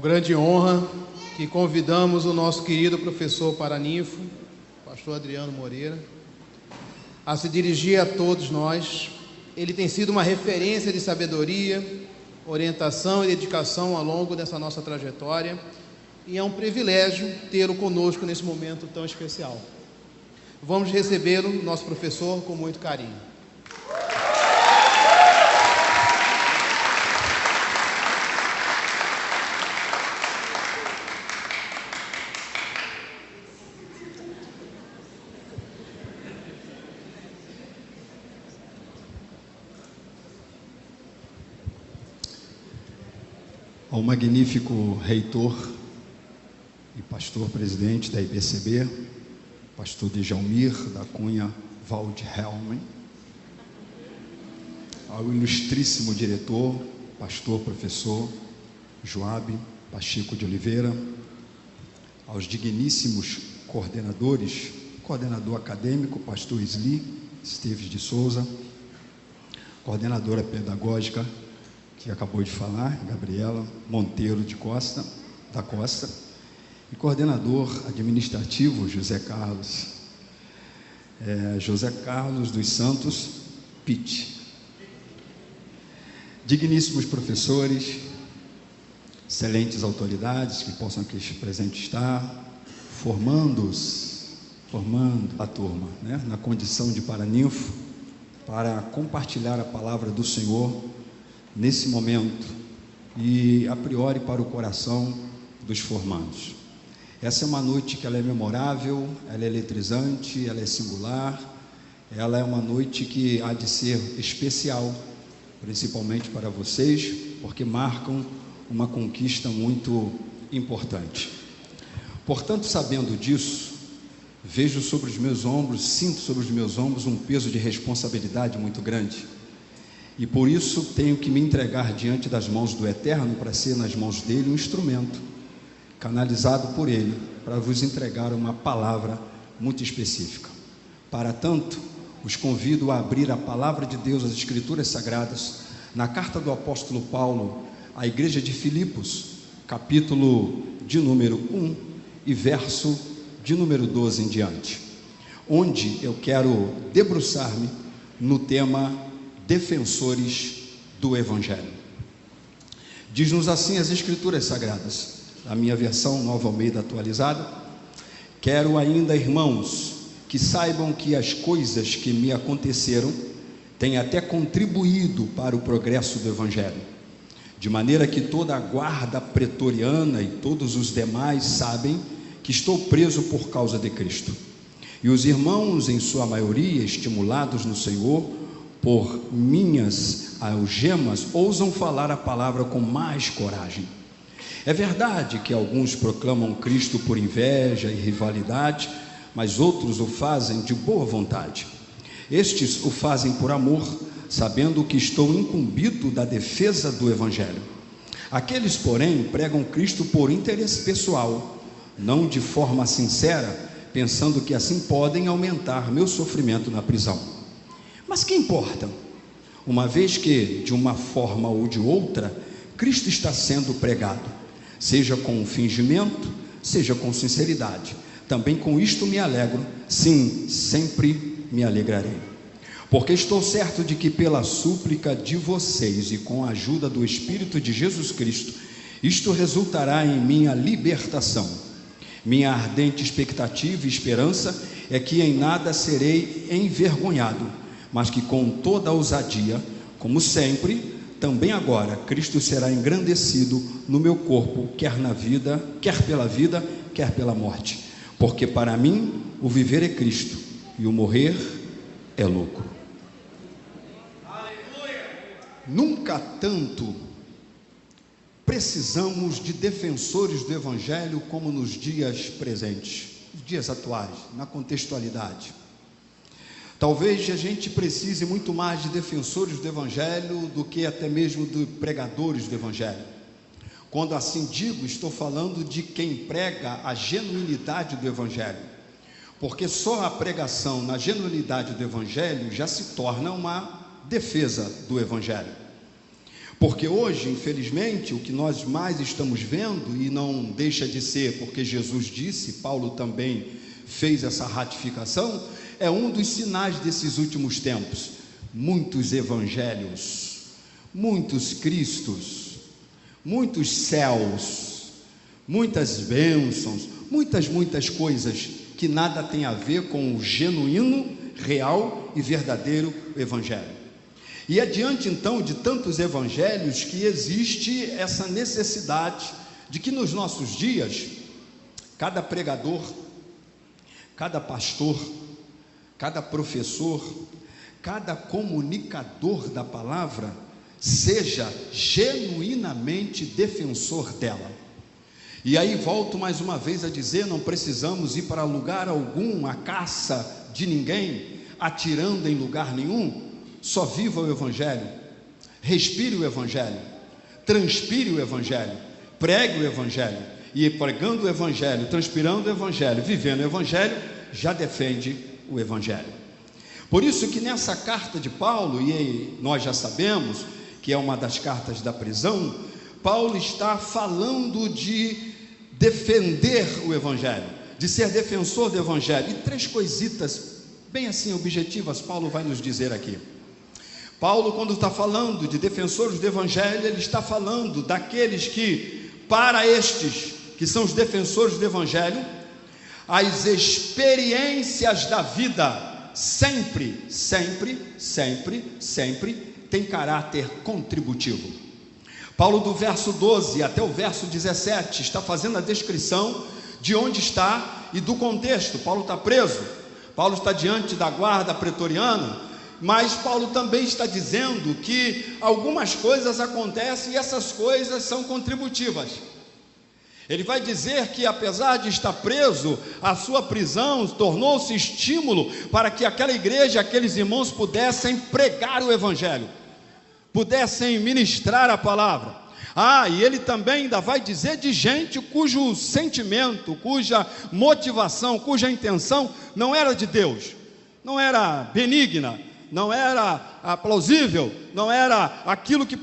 grande honra que convidamos o nosso querido professor paraninfo, pastor Adriano Moreira, a se dirigir a todos nós. Ele tem sido uma referência de sabedoria, orientação e dedicação ao longo dessa nossa trajetória, e é um privilégio tê-lo conosco nesse momento tão especial. Vamos recebê-lo, nosso professor, com muito carinho. Ao magnífico reitor e pastor-presidente da IPCB, pastor Djalmir da Cunha Waldhelmen, ao ilustríssimo diretor, pastor-professor Joabe Pacheco de Oliveira, aos digníssimos coordenadores, coordenador acadêmico, pastor Isli Esteves de Souza, coordenadora pedagógica, que acabou de falar, Gabriela Monteiro da Costa, e coordenador administrativo, José Carlos dos Santos Pitt. Digníssimos professores, excelentes autoridades que possam aqui presente estar, formando a turma, na condição de paraninfo, para compartilhar a palavra do Senhor nesse momento e a priori para o coração dos formandos. Essa é uma noite que ela é memorável, ela é eletrizante, ela é singular, ela é uma noite que há de ser especial, principalmente para vocês, porque marcam uma conquista muito importante. Portanto, sabendo disso, vejo sobre os meus ombros, sinto sobre os meus ombros um peso de responsabilidade muito grande. E por isso tenho que me entregar diante das mãos do Eterno, para ser nas mãos dele um instrumento, canalizado por ele, para vos entregar uma palavra muito específica. Para tanto, os convido a abrir a palavra de Deus, as Escrituras Sagradas, na carta do apóstolo Paulo à igreja de Filipos, capítulo de número 1 e verso de número 12 em diante, onde eu quero debruçar-me no tema defensores do Evangelho. Diz-nos assim as Escrituras Sagradas, a minha versão Nova Almeida atualizada: quero ainda, irmãos, que saibam que as coisas que me aconteceram têm até contribuído para o progresso do Evangelho, de maneira que toda a guarda pretoriana e todos os demais sabem que estou preso por causa de Cristo. E os irmãos, em sua maioria, estimulados no Senhor por minhas algemas, ousam falar a palavra com mais coragem. É verdade que alguns proclamam Cristo por inveja e rivalidade, mas outros o fazem de boa vontade. Estes o fazem por amor, sabendo que estou incumbido da defesa do Evangelho. Aqueles, porém, pregam Cristo por interesse pessoal, não de forma sincera, pensando que assim podem aumentar meu sofrimento na prisão. Mas que importa? Uma vez que, de uma forma ou de outra, Cristo está sendo pregado, seja com fingimento, seja com sinceridade. Também com isto me alegro, sim, sempre me alegrarei. Porque estou certo de que pela súplica de vocês e com a ajuda do Espírito de Jesus Cristo, isto resultará em minha libertação. Minha ardente expectativa e esperança é que em nada serei envergonhado, mas que com toda a ousadia, como sempre, também agora, Cristo será engrandecido no meu corpo, quer na vida, quer pela vida, quer pela morte. Porque para mim o viver é Cristo e o morrer é lucro. Nunca tanto precisamos de defensores do Evangelho como nos dias presentes, nos dias atuais, na contextualidade. Talvez a gente precise muito mais de defensores do Evangelho do que até mesmo de pregadores do Evangelho. Quando assim digo, estou falando de quem prega a genuinidade do Evangelho, porque só a pregação na genuinidade do Evangelho já se torna uma defesa do Evangelho. Porque hoje, infelizmente, o que nós mais estamos vendo, e não deixa de ser, porque Jesus disse, Paulo também fez essa ratificação, é um dos sinais desses últimos tempos: muitos evangelhos, muitos cristos, muitos céus, muitas bênçãos, muitas coisas que nada tem a ver com o genuíno, real e verdadeiro evangelho. E é diante então de tantos evangelhos que existe essa necessidade de que nos nossos dias, cada pregador, cada pastor, cada professor, cada comunicador da palavra seja genuinamente defensor dela. E aí volto mais uma vez a dizer, não precisamos ir para lugar algum à caça de ninguém, atirando em lugar nenhum. Só viva o evangelho, respire o evangelho, transpire o evangelho, pregue o evangelho, e pregando o evangelho, transpirando o evangelho, vivendo o evangelho, já defende o evangelho. Por isso que nessa carta de Paulo, e nós já sabemos que é uma das cartas da prisão, Paulo está falando de defender o evangelho, de ser defensor do evangelho, e 3 coisitas bem assim objetivas Paulo vai nos dizer aqui. Paulo, quando está falando de defensores do evangelho, ele está falando daqueles que, para estes que são os defensores do evangelho, as experiências da vida sempre tem caráter contributivo. Paulo, do verso 12 até o verso 17, está fazendo a descrição de onde está e do contexto. Paulo está preso, Paulo está diante da guarda pretoriana, mas Paulo também está dizendo que algumas coisas acontecem e essas coisas são contributivas. Ele vai dizer que, apesar de estar preso, a sua prisão tornou-se estímulo para que aquela igreja, aqueles irmãos pudessem pregar o evangelho, pudessem ministrar a palavra. E ele também ainda vai dizer de gente cujo sentimento, cuja motivação, cuja intenção não era de Deus, não era benigna, não era plausível, não era aquilo que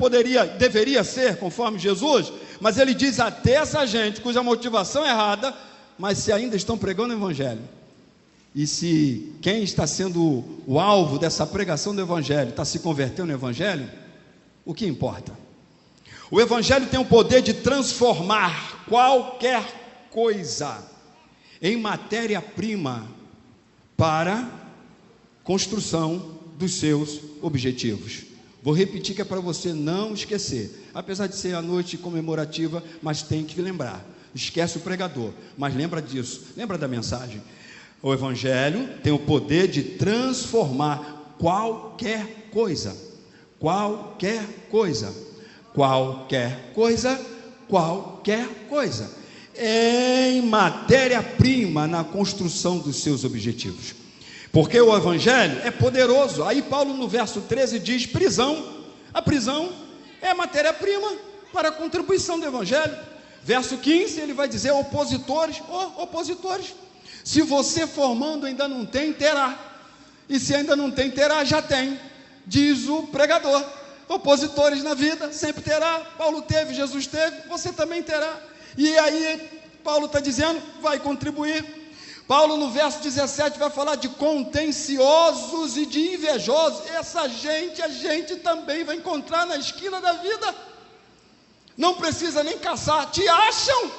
deveria ser conforme Jesus, mas ele diz até essa gente cuja motivação é errada, mas se ainda estão pregando o evangelho, e se quem está sendo o alvo dessa pregação do evangelho está se convertendo no evangelho, o que importa? O evangelho tem o poder de transformar qualquer coisa em matéria-prima para construção dos seus objetivos. Vou repetir que é para você não esquecer, apesar de ser a noite comemorativa, mas tem que lembrar. Esquece o pregador, mas lembra disso, lembra da mensagem. O evangelho tem o poder de transformar qualquer coisa, em matéria-prima na construção dos seus objetivos. Porque o evangelho é poderoso. Aí Paulo no verso 13 diz prisão. A prisão é matéria-prima para a contribuição do evangelho. Verso 15 ele vai dizer opositores. Opositores, se você formando ainda não tem, terá. E se ainda não tem, terá, já tem. Diz o pregador. Opositores na vida, sempre terá. Paulo teve, Jesus teve, você também terá. E aí Paulo está dizendo, vai contribuir. Paulo no verso 17 vai falar de contenciosos e de invejosos. Essa gente, a gente também vai encontrar na esquina da vida. Não precisa nem caçar, te acham,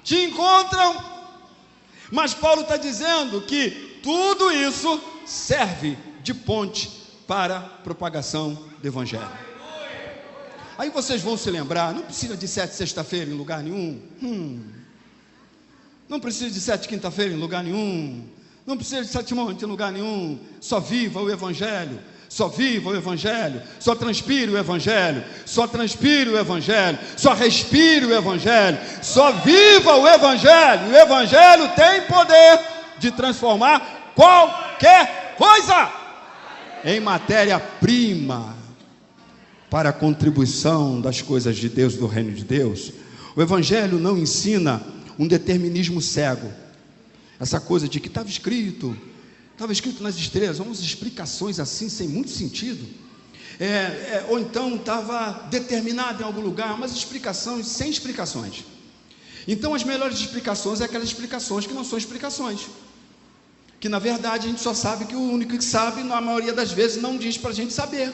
te encontram. Mas Paulo está dizendo que tudo isso serve de ponte para a propagação do evangelho. Aí vocês vão se lembrar, não precisa de 7 sexta-feira em lugar nenhum. Não precisa de 7 quinta-feira em lugar nenhum. Não precisa de 7 monte em lugar nenhum. Só viva o evangelho. Só viva o evangelho. Só transpire o evangelho. Só transpire o evangelho. Só respire o evangelho. Só viva o evangelho. O evangelho tem poder de transformar qualquer coisa em matéria-prima para a contribuição das coisas de Deus, do reino de Deus. O evangelho não ensina um determinismo cego, essa coisa de que estava escrito nas estrelas, umas explicações assim sem muito sentido. ou então estava determinado em algum lugar, mas explicações sem explicações. Então as melhores explicações é aquelas explicações que não são explicações, que na verdade a gente só sabe que o único que sabe, na maioria das vezes, não diz para a gente saber.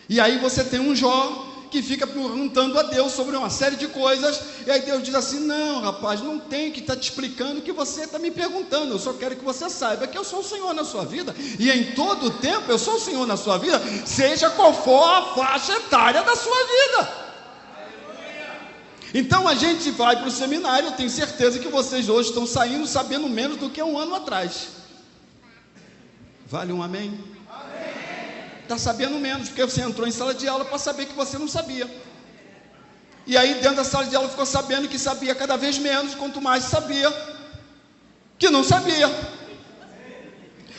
E aí você tem um Jó que fica perguntando a Deus sobre uma série de coisas, e aí Deus diz assim: não, rapaz, não tem que estar te explicando o que você está me perguntando, eu só quero que você saiba que eu sou o Senhor na sua vida, e em todo o tempo eu sou o Senhor na sua vida, seja qual for a faixa etária da sua vida. Então a gente vai para o seminário, eu tenho certeza que vocês hoje estão saindo sabendo menos do que um ano atrás. Vale um amém? Está sabendo menos, porque você entrou em sala de aula para saber que você não sabia, e aí dentro da sala de aula ficou sabendo que sabia cada vez menos, quanto mais sabia que não sabia,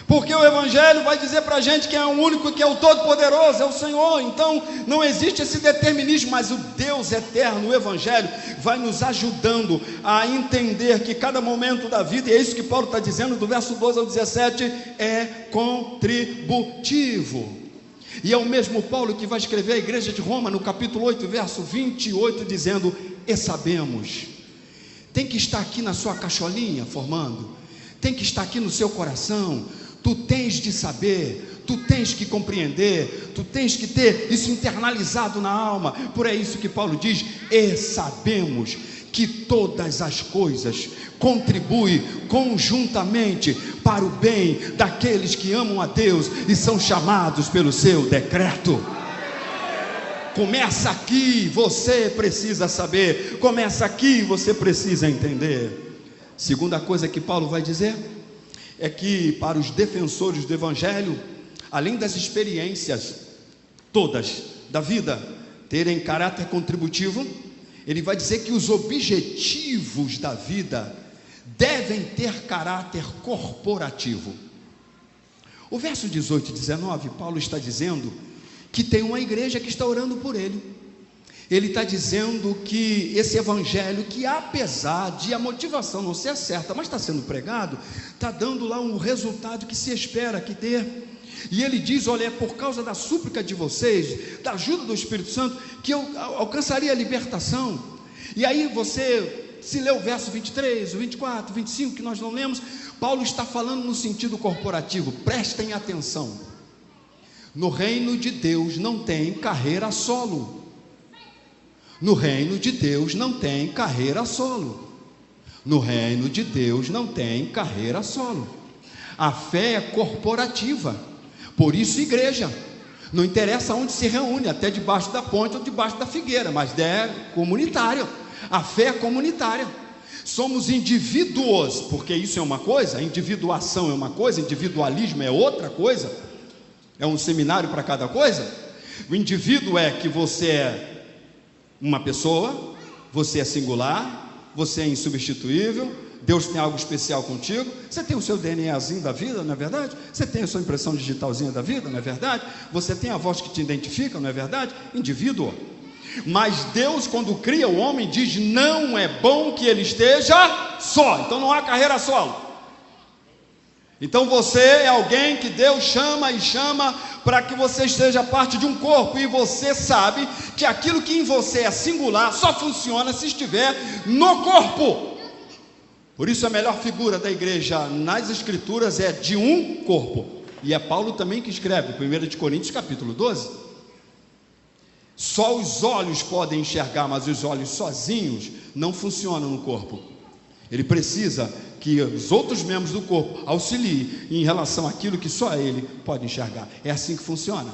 porque o Evangelho vai dizer para a gente que é o único, que é o Todo-Poderoso, é o Senhor. Então não existe esse determinismo, mas o Deus eterno, o Evangelho, vai nos ajudando a entender que cada momento da vida, e é isso que Paulo está dizendo do verso 12 ao 17, é contributivo. E é o mesmo Paulo que vai escrever à igreja de Roma, no capítulo 8, verso 28, dizendo: e sabemos. Tem que estar aqui na sua cacholinha formando, tem que estar aqui no seu coração. Tu tens de saber, tu tens que compreender, tu tens que ter isso internalizado na alma. Por isso que Paulo diz: e sabemos que todas as coisas contribuem conjuntamente para o bem daqueles que amam a Deus e são chamados pelo seu decreto. Começa aqui, você precisa saber, começa aqui, você precisa entender. Segunda coisa que Paulo vai dizer é que para os defensores do Evangelho, além das experiências todas da vida terem caráter contributivo, ele vai dizer que os objetivos da vida devem ter caráter corporativo. O verso 18 e 19, Paulo está dizendo que tem uma igreja que está orando por ele. Ele está dizendo que esse evangelho, que apesar de a motivação não ser certa, mas está sendo pregado, está dando lá um resultado que se espera que dê. E ele diz: olha, é por causa da súplica de vocês, da ajuda do Espírito Santo, que eu alcançaria a libertação. E aí você, se lê o verso 23, o 24, 25, que nós não lemos, Paulo está falando no sentido corporativo. Prestem atenção: no reino de Deus não tem carreira solo. No reino de Deus não tem carreira solo. No reino de Deus não tem carreira solo. A fé é corporativa. Por isso igreja, não interessa onde se reúne, até debaixo da ponte ou debaixo da figueira, mas é comunitária. A fé é comunitária. Somos indivíduos, porque isso é uma coisa, individuação é uma coisa, individualismo é outra coisa. É um seminário para cada coisa. O indivíduo é que você é uma pessoa, você é singular, você é insubstituível, Deus tem algo especial contigo, você tem o seu DNAzinho da vida, não é verdade? Você tem a sua impressão digitalzinha da vida, não é verdade? Você tem a voz que te identifica, não é verdade? Indivíduo. Mas Deus, quando cria o homem, diz: não é bom que ele esteja só. Então não há carreira solo. Então você é alguém que Deus chama e chama para que você esteja parte de um corpo, e você sabe que aquilo que em você é singular só funciona se estiver no corpo. Por isso a melhor figura da igreja nas escrituras é de um corpo, e é Paulo também que escreve, 1 Coríntios capítulo 12. Só os olhos podem enxergar, mas os olhos sozinhos não funcionam no corpo. Ele precisa que os outros membros do corpo auxiliem em relação àquilo que só ele pode enxergar. É assim que funciona.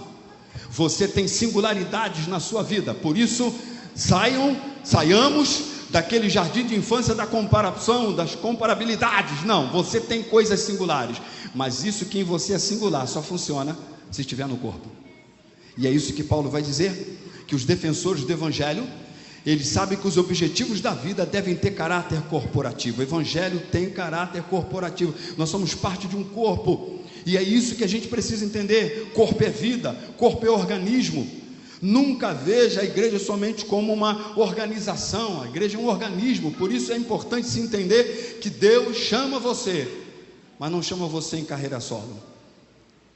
Você tem singularidades na sua vida, por isso saiamos daquele jardim de infância da comparação, das comparabilidades. Não, você tem coisas singulares, mas isso que em você é singular só funciona se estiver no corpo. E é isso que Paulo vai dizer, que os defensores do Evangelho, eles sabem que os objetivos da vida devem ter caráter corporativo. O Evangelho tem caráter corporativo. Nós somos parte de um corpo, e é isso que a gente precisa entender. Corpo é vida, corpo é organismo. Nunca veja a igreja somente como uma organização. A igreja é um organismo. Por isso é importante se entender que Deus chama você, mas não chama você em carreira solo.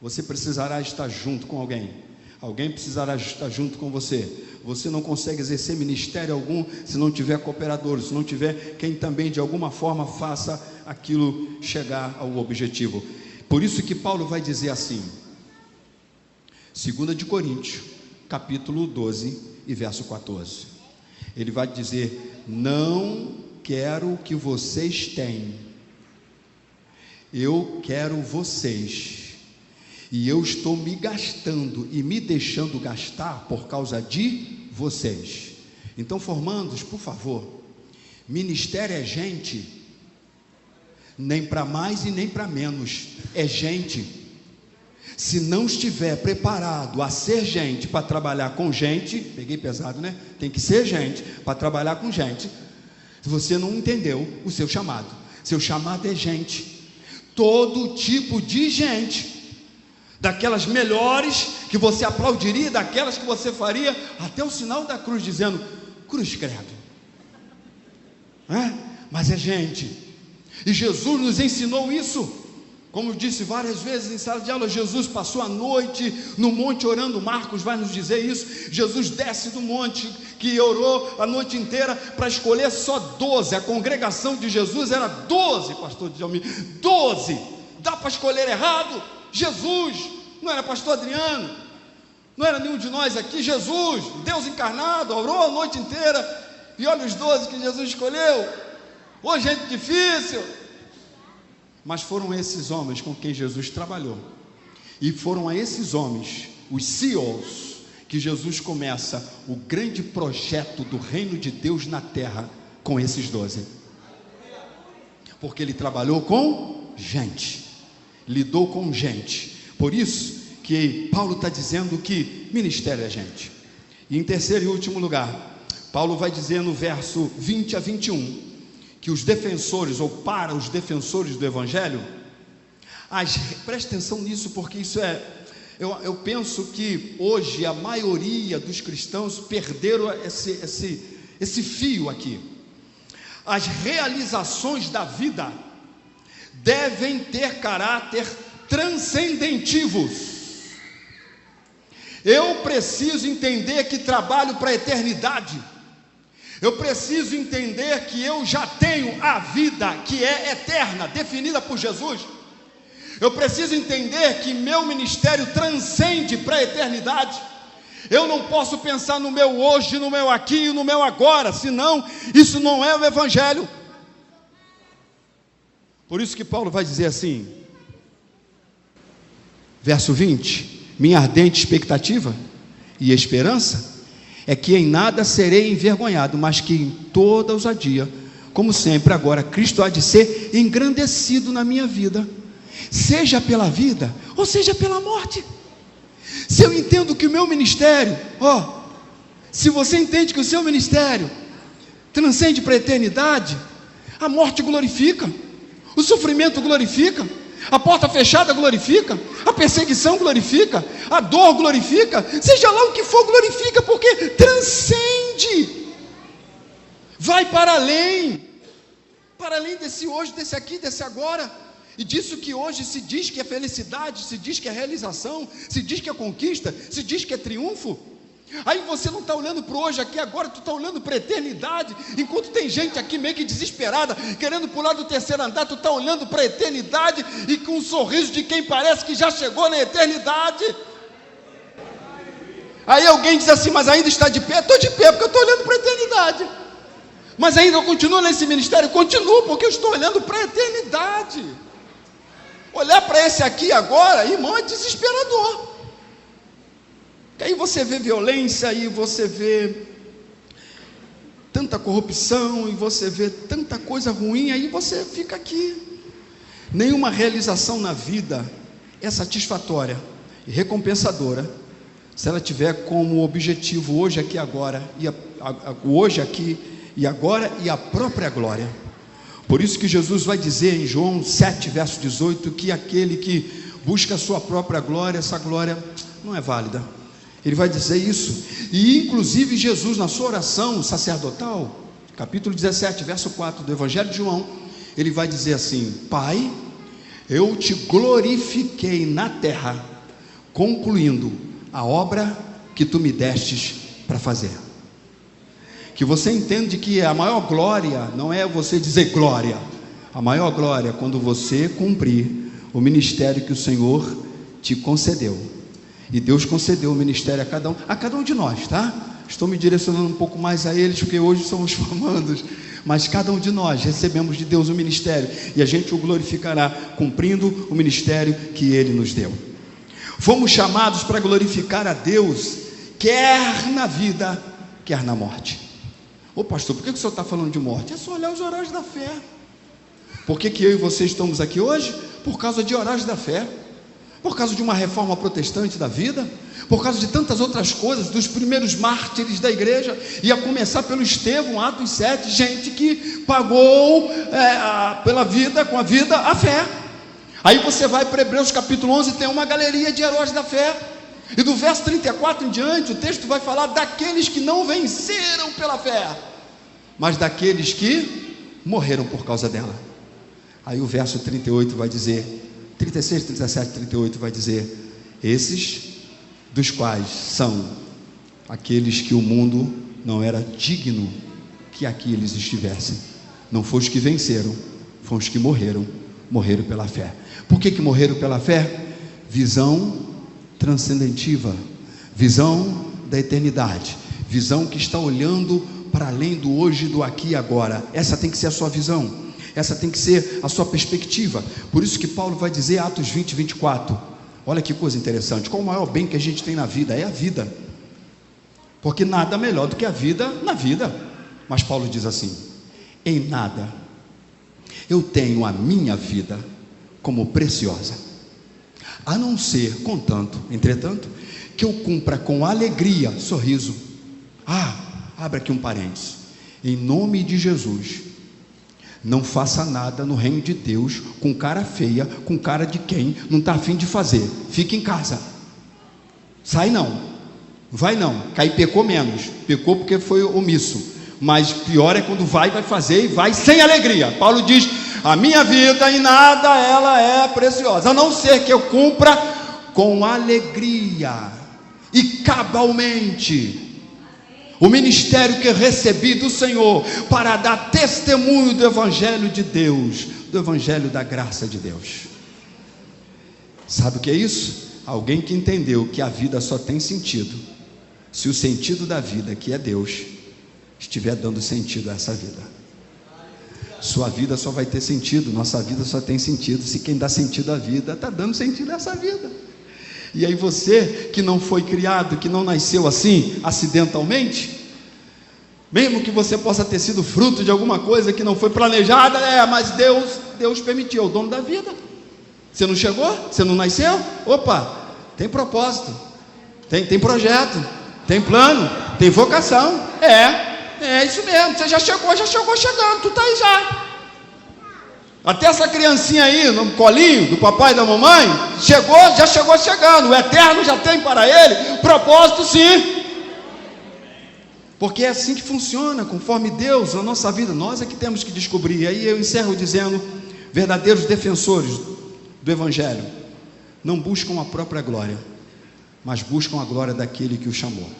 Você precisará estar junto com alguém. Alguém precisará estar junto com você. Você não consegue exercer ministério algum se não tiver cooperadores, se não tiver quem também de alguma forma faça aquilo chegar ao objetivo. Por isso que Paulo vai dizer assim, 2 de Coríntios, capítulo 12 e verso 14. Ele vai dizer: não quero que vocês tenham, eu quero vocês. E eu estou me gastando e me deixando gastar por causa de vocês. Então, formandos, por favor, ministério é gente, nem para mais e nem para menos, é gente. Se não estiver preparado a ser gente para trabalhar com gente, peguei pesado, né? Tem que ser gente para trabalhar com gente. Você não entendeu o seu chamado. Seu chamado é gente, todo tipo de gente. Daquelas melhores que você aplaudiria, daquelas que você faria até o sinal da cruz, dizendo: cruz credo. Mas é gente. E Jesus nos ensinou isso. Como eu disse várias vezes em sala de aula, Jesus passou a noite no monte orando. Marcos vai nos dizer isso. Jesus desce do monte, que orou a noite inteira para escolher só 12. A congregação de Jesus era 12, pastor Djalmir, 12. Dá para escolher errado? Jesus, não era pastor Adriano, não era nenhum de nós aqui. Jesus, Deus encarnado, orou a noite inteira, e olha os 12 que Jesus escolheu. Ô, gente difícil. Mas foram esses homens com quem Jesus trabalhou, e foram a esses homens, os CEOs, que Jesus começa o grande projeto do reino de Deus na terra, com esses 12, porque ele trabalhou com gente, lidou com gente. Por isso que Paulo está dizendo que ministério é gente. E em terceiro e último lugar, Paulo vai dizer no verso 20 a 21, que os defensores, ou para os defensores do Evangelho, preste atenção nisso, porque isso eu penso que hoje a maioria dos cristãos perderam esse fio aqui. As realizações da vida devem ter caráter transcendentivos. Eu preciso entender que trabalho para a eternidade. Eu preciso entender que eu já tenho a vida que é eterna, definida por Jesus. Eu preciso entender que meu ministério transcende para a eternidade. Eu não posso pensar no meu hoje, no meu aqui e no meu agora, senão isso não é o Evangelho. Por isso que Paulo vai dizer assim, verso 20: minha ardente expectativa e esperança é que em nada serei envergonhado, mas que em toda ousadia, como sempre agora, Cristo há de ser engrandecido na minha vida, seja pela vida ou seja pela morte. Se eu entendo que o meu ministério, se você entende que o seu ministério transcende para a eternidade, a morte glorifica, o sofrimento glorifica, a porta fechada glorifica, a perseguição glorifica, a dor glorifica, seja lá o que for, glorifica, porque transcende, vai para além desse hoje, desse aqui, desse agora, e disso que hoje se diz que é felicidade, se diz que é realização, se diz que é conquista, se diz que é triunfo. Aí você não está olhando para o hoje aqui agora, tu está olhando para a eternidade. Enquanto tem gente aqui meio que desesperada, querendo pular do terceiro andar, tu está olhando para a eternidade e com um sorriso de quem parece que já chegou na eternidade. Aí alguém diz assim: mas ainda está de pé? Estou de pé porque eu estou olhando para a eternidade. Mas ainda eu continuo nesse ministério? Continuo porque eu estou olhando para a eternidade. Olhar para esse aqui agora, irmão, é desesperador. Aí você vê violência, e você vê tanta corrupção, e você vê tanta coisa ruim, aí você fica aqui. Nenhuma realização na vida é satisfatória e recompensadora se ela tiver como objetivo hoje aqui agora, hoje aqui e agora, e a própria glória. Por isso que Jesus vai dizer em João 7, verso 18, que aquele que busca a sua própria glória, essa glória não é válida. Ele vai dizer isso. E inclusive Jesus, na sua oração sacerdotal, capítulo 17, verso 4 do Evangelho de João, ele vai dizer assim: Pai, eu te glorifiquei na terra concluindo a obra que tu me destes para fazer. Que você entende que a maior glória não é você dizer glória. A maior glória é quando você cumprir o ministério que o Senhor te concedeu. E Deus concedeu o ministério a cada um de nós, tá? Estou me direcionando um pouco mais a eles, porque hoje somos formandos, mas cada um de nós recebemos de Deus o ministério, e a gente o glorificará, cumprindo o ministério que Ele nos deu. Fomos chamados para glorificar a Deus, quer na vida, quer na morte. Ô pastor, por que o senhor está falando de morte? É só olhar os horários da fé. Por que eu e você estamos aqui hoje? Por causa de horários da fé, por causa de uma reforma protestante da vida, por causa de tantas outras coisas, dos primeiros mártires da igreja, e a começar pelo Estevão, Atos 7, gente que pagou pela vida, com a vida, a fé. Aí você vai para Hebreus capítulo 11, tem uma galeria de heróis da fé, e do verso 34 em diante, o texto vai falar daqueles que não venceram pela fé, mas daqueles que morreram por causa dela. Aí o verso 38 vai dizer, 36, 37, 38 vai dizer, esses dos quais são aqueles que o mundo não era digno que aqui eles estivessem. Não foram os que venceram, foram os que morreram pela fé. Por que morreram pela fé? Visão transcendentiva, visão da eternidade, visão que está olhando para além do hoje, do aqui e agora. Essa tem que ser a sua visão, essa tem que ser a sua perspectiva. Por isso que Paulo vai dizer, Atos 20, 24, olha que coisa interessante, qual o maior bem que a gente tem na vida? É a vida, porque nada melhor do que a vida na vida. Mas Paulo diz assim, em nada eu tenho a minha vida como preciosa, a não ser, contanto, entretanto, que eu cumpra com alegria, sorriso. Abre aqui um parênteses, em nome de Jesus, não faça nada no reino de Deus com cara feia, com cara de quem não está a fim de fazer. Fique em casa, sai não, vai não, cair pecou menos, pecou porque foi omisso, mas pior é quando vai fazer e vai sem alegria. Paulo diz, a minha vida em nada ela é preciosa, a não ser que eu cumpra com alegria e cabalmente o ministério que eu recebi do Senhor, para dar testemunho do Evangelho de Deus, do Evangelho da graça de Deus. Sabe o que é isso? Alguém que entendeu que a vida só tem sentido se o sentido da vida, que é Deus, estiver dando sentido a essa vida. Sua vida só vai ter sentido, nossa vida só tem sentido se quem dá sentido à vida está dando sentido a essa vida. E aí você que não foi criado, que não nasceu assim, acidentalmente, mesmo que você possa ter sido fruto de alguma coisa que não foi planejada, mas Deus permitiu, é o dono da vida. Você não chegou? Você não nasceu? Opa, tem propósito, tem projeto, tem plano, tem vocação. É isso mesmo, você já chegou chegando, tu está aí já. Até essa criancinha aí no colinho do papai e da mamãe já chegou chegando. O eterno já tem para ele propósito, sim, porque é assim que funciona, conforme Deus, a nossa vida, nós é que temos que descobrir. Aí eu encerro dizendo, verdadeiros defensores do Evangelho não buscam a própria glória, mas buscam a glória daquele que o chamou.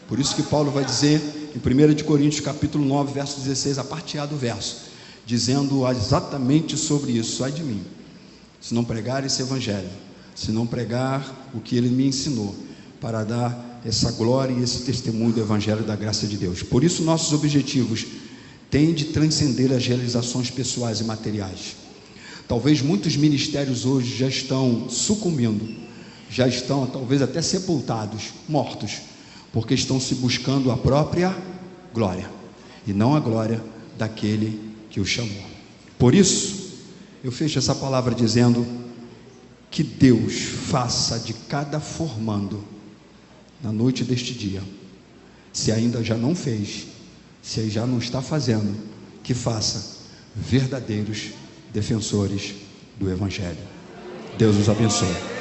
Por isso que Paulo vai dizer em 1 Coríntios capítulo 9, verso 16, a parte A do verso, dizendo exatamente sobre isso, ai de mim, se não pregar esse Evangelho, se não pregar o que ele me ensinou, para dar essa glória e esse testemunho do Evangelho da graça de Deus. Por isso nossos objetivos têm de transcender as realizações pessoais e materiais. Talvez muitos ministérios hoje já estão sucumbindo, já estão talvez até sepultados, mortos, porque estão se buscando a própria glória, e não a glória daquele que o chamou. Por isso, eu fecho essa palavra dizendo que Deus faça de cada formando, na noite deste dia, se ainda já não fez, se já não está fazendo, que faça verdadeiros defensores do Evangelho. Deus os abençoe.